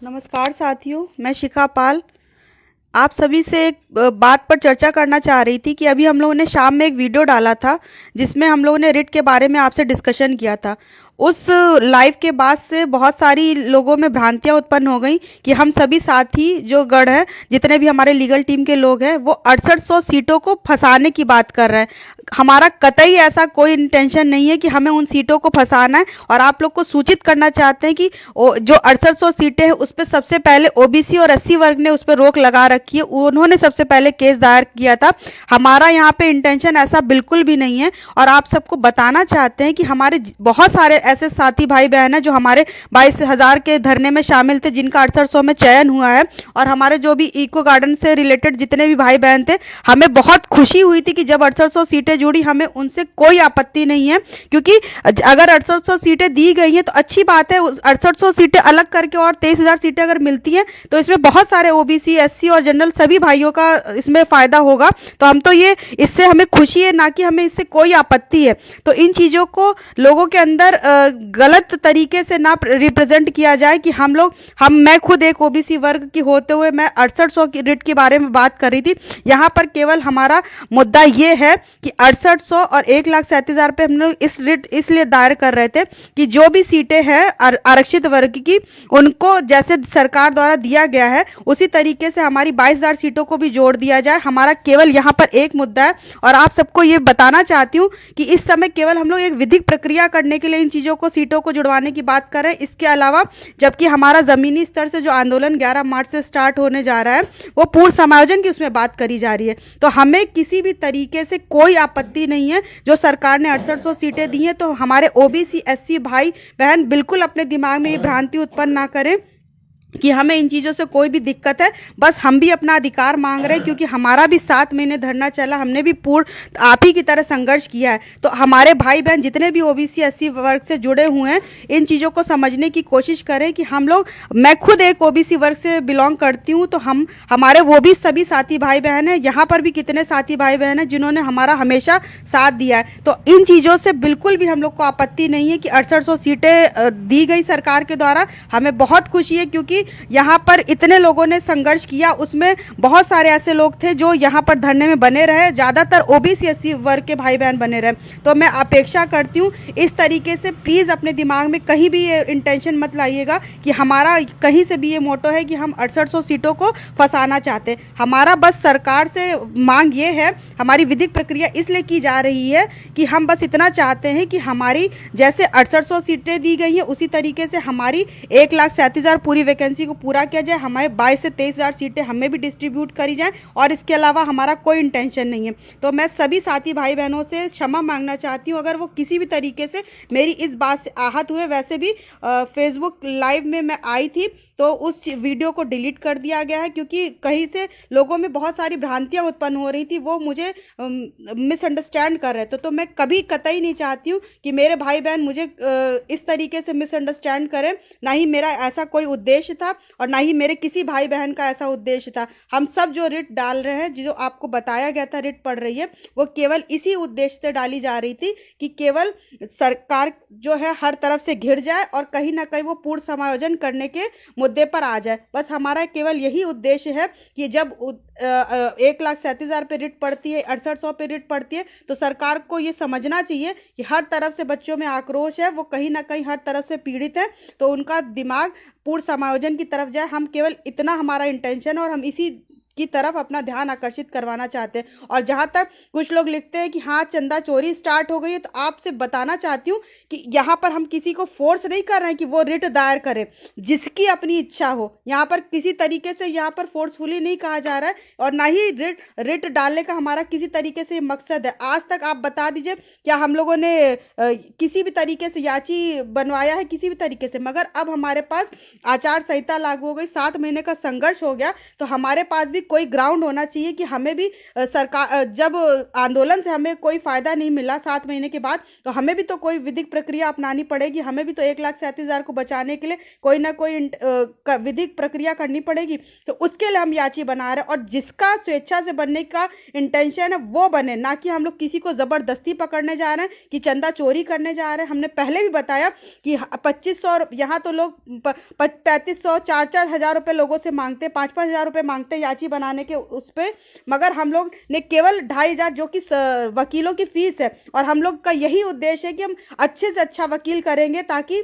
नमस्कार साथियों, मैं शिखा पाल आप सभी से एक बात पर चर्चा करना चाह रही थी कि अभी हम लोगों ने शाम में एक वीडियो डाला था जिसमें हम लोगों ने रिट के बारे में आपसे डिस्कशन किया था। उस लाइव के बाद से बहुत सारी लोगों में भ्रांतियां उत्पन्न हो गई कि हम सभी साथी जो गढ़ हैं, जितने भी हमारे लीगल टीम के लोग हैं, वो 6800 सीटों को फंसाने की बात कर रहे हैं। हमारा कतई ऐसा कोई इंटेंशन नहीं है कि हमें उन सीटों को फंसाना है, और आप लोग को सूचित करना चाहते हैं कि जो 6800 सीटें हैं उस पर सबसे पहले ओबीसी और एससी वर्ग ने उस पर रोक लगा रखी है, उन्होंने सबसे पहले केस दायर किया था। हमारा यहाँ पे इंटेंशन ऐसा बिल्कुल भी नहीं है। और आप सबको बताना चाहते हैं कि हमारे बहुत सारे ऐसे साथी भाई बहन हैं जो हमारे 22,000 के धरने में शामिल थे, जिनका 6800 में चयन हुआ है। और हमारे जो भी इको गार्डन से रिलेटेड जितने भी भाई बहन थे, हमें बहुत खुशी हुई थी कि जब 6800 सीटें जुड़ी, हमें उनसे कोई आपत्ति नहीं है, क्योंकि अगर 6800 सीटें दी गई हैं तो अच्छी बात है। 6800 सीटें अलग करके और 23,000 सीटें अगर मिलती हैं तो इसमें बहुत सारे ओबीसी, एससी और जनरल सभी भाइयों का इसमें फायदा होगा। तो हम तो ये इससे हमें खुशी है, ना कि हमें इससे कोई आपत्ति है। तो इन चीज़ों को लोगों के अंदर गलत तरीके से ना रिप्रेजेंट किया जाए कि मैं खुद एक ओबीसी वर्ग की होते हुए मैं 6800 की रिट के बारे में बात कर रही थी। यहाँ पर केवल हमारा मुद्दा ये है कि 6800 और 1,37,000 पे हम लोग इस रिट इसलिए दायर कर रहे थे कि जो भी सीटें हैं आरक्षित वर्ग की, उनको जैसे सरकार द्वारा दिया गया है उसी तरीके से हमारी 22,000 सीटों को भी जोड़ दिया जाए। हमारा केवल यहाँ पर एक मुद्दा है, और आप सबको ये बताना चाहती हूँ कि इस समय केवल हम लोग एक विधिक प्रक्रिया करने के लिए इन चीज़ों को, सीटों को जुड़वाने की बात कर रहे हैं। इसके अलावा जबकि हमारा ज़मीनी स्तर से जो आंदोलन 11 मार्च से स्टार्ट होने जा रहा है, वो पूर्ण समायोजन की उसमें बात करी जा रही है। तो हमें किसी भी तरीके से कोई आपत्ति नहीं है। जो सरकार ने 6800 सीटें दी हैं, तो हमारे ओबीसी, एससी भाई बहन बिल्कुल अपने दिमाग में ये भ्रांति उत्पन्न ना करें कि हमें इन चीज़ों से कोई भी दिक्कत है। बस हम भी अपना अधिकार मांग रहे हैं, क्योंकि हमारा भी 7 महीने धरना चला, हमने भी पूर्ण आप ही की तरह संघर्ष किया है। तो हमारे भाई बहन जितने भी ओबीसी, एससी वर्ग से जुड़े हुए हैं, इन चीज़ों को समझने की कोशिश करें कि मैं खुद एक ओबीसी वर्ग से बिलोंग करती हूँ, तो हमारे वो भी सभी साथी भाई बहन हैं। यहाँ पर भी कितने साथी भाई बहन हैं जिन्होंने हमारा हमेशा साथ दिया है। तो इन चीज़ों से बिल्कुल भी हम लोग को आपत्ति नहीं है कि 6800 सीटें दी गई सरकार के द्वारा। हमें बहुत खुशी है, क्योंकि यहाँ पर इतने लोगों ने संघर्ष किया, उसमें बहुत सारे ऐसे लोग थे जो यहाँ पर धरने में बने रहे, ज़्यादातर ओबीसी, एससी वर्ग के भाई बहन बने रहे। तो मैं अपेक्षा करती हूँ इस तरीके से प्लीज़ अपने दिमाग में कहीं भी ये इंटेंशन मत लाइएगा कि हमारा कहीं से भी ये मोटो है कि हम 6800 सीटों को फंसाना चाहते हैं। हमारा बस सरकार से मांग ये है, हमारी विधिक प्रक्रिया इसलिए की जा रही है कि हम बस इतना चाहते हैं कि हमारी जैसे 6800 सीटें दी गई हैं, उसी तरीके से हमारी 1,37,000 पूरी वैकेंसी को पूरा किया जाए। हमारे 22 से 23,000 सीटें हमें भी डिस्ट्रीब्यूट करी जाए, और इसके अलावा हमारा कोई इंटेंशन नहीं है। तो मैं सभी साथी भाई बहनों से क्षमा मांगना चाहती हूँ अगर वो किसी भी तरीके से मेरी इस बात से आहत हुए। वैसे भी फेसबुक लाइव में मैं आई थी, तो उस वीडियो को डिलीट कर दिया गया है, क्योंकि कहीं से लोगों में बहुत सारी भ्रांतियां उत्पन्न हो रही थी, वो मुझे मिसअंडरस्टैंड कर रहे थे। तो मैं कभी कतई नहीं चाहती हूँ कि मेरे भाई बहन मुझे इस तरीके से मिसअंडरस्टैंड करें। ना ही मेरा ऐसा कोई उद्देश्य था, और ना ही मेरे किसी भाई बहन का ऐसा उद्देश्य था। हम सब जो रिट डाल रहे हैं, जो आपको बताया गया था रिट पढ़ रही है, वो केवल इसी उद्देश्य से डाली जा रही थी कि केवल सरकार जो है हर तरफ से घिर जाए और कहीं ना कहीं वो पूर्ण समायोजन करने के मुद्दे पर आ जाए। बस हमारा केवल यही उद्देश्य है कि जब 1,37,000 पे रिट पड़ती है, 6800 पे रिट पड़ती है, तो सरकार को ये समझना चाहिए कि हर तरफ से बच्चों में आक्रोश है, वो कहीं ना कहीं हर तरफ से पीड़ित है, तो उनका दिमाग पूर्ण समायोजन की तरफ जाए। हम केवल इतना हमारा इंटेंशन है, और हम इसी की तरफ अपना ध्यान आकर्षित करवाना चाहते हैं। और जहाँ तक कुछ लोग लिखते हैं कि हाँ चंदा चोरी स्टार्ट हो गई है, तो आपसे बताना चाहती हूँ कि यहाँ पर हम किसी को फोर्स नहीं कर रहे हैं कि वो रिट दायर करे, जिसकी अपनी इच्छा हो। यहाँ पर किसी तरीके से यहाँ पर फोर्सफुली नहीं कहा जा रहा है, और ना ही रिट डालने का हमारा किसी तरीके से मकसद है। आज तक आप बता दीजिए क्या हम लोगों ने किसी भी तरीके से याची बनवाया है, किसी भी तरीके से? मगर अब हमारे पास आचार संहिता लागू हो गई, 7 महीने का संघर्ष हो गया, तो हमारे पास भी कोई ग्राउंड होना चाहिए कि हमें भी सरकार, जब आंदोलन से हमें कोई फ़ायदा नहीं मिला 7 महीने के बाद, तो हमें भी तो कोई विधिक प्रक्रिया अपनानी पड़ेगी। हमें भी तो 1,37,000 को बचाने के लिए कोई ना कोई विधिक प्रक्रिया करनी पड़ेगी। तो उसके लिए हम याची बना रहे हैं, और जिसका स्वेच्छा से बनने का इंटेंशन है वो बने, ना कि हम लोग किसी को ज़बरदस्ती पकड़ने जा रहे हैं कि चंदा चोरी करने जा रहे हैं। हमने पहले भी बताया कि 2,500, यहाँ तो लोग 3,500 4-4 हज़ार रुपये लोगों से मांगते, 5-5 हज़ार रुपये मांगते याची बनाने के उस पर, मगर हम लोग ने केवल 2,500 जो कि वकीलों की फीस है, और हम लोग का यही उद्देश्य है कि हम अच्छे से अच्छा वकील करेंगे ताकि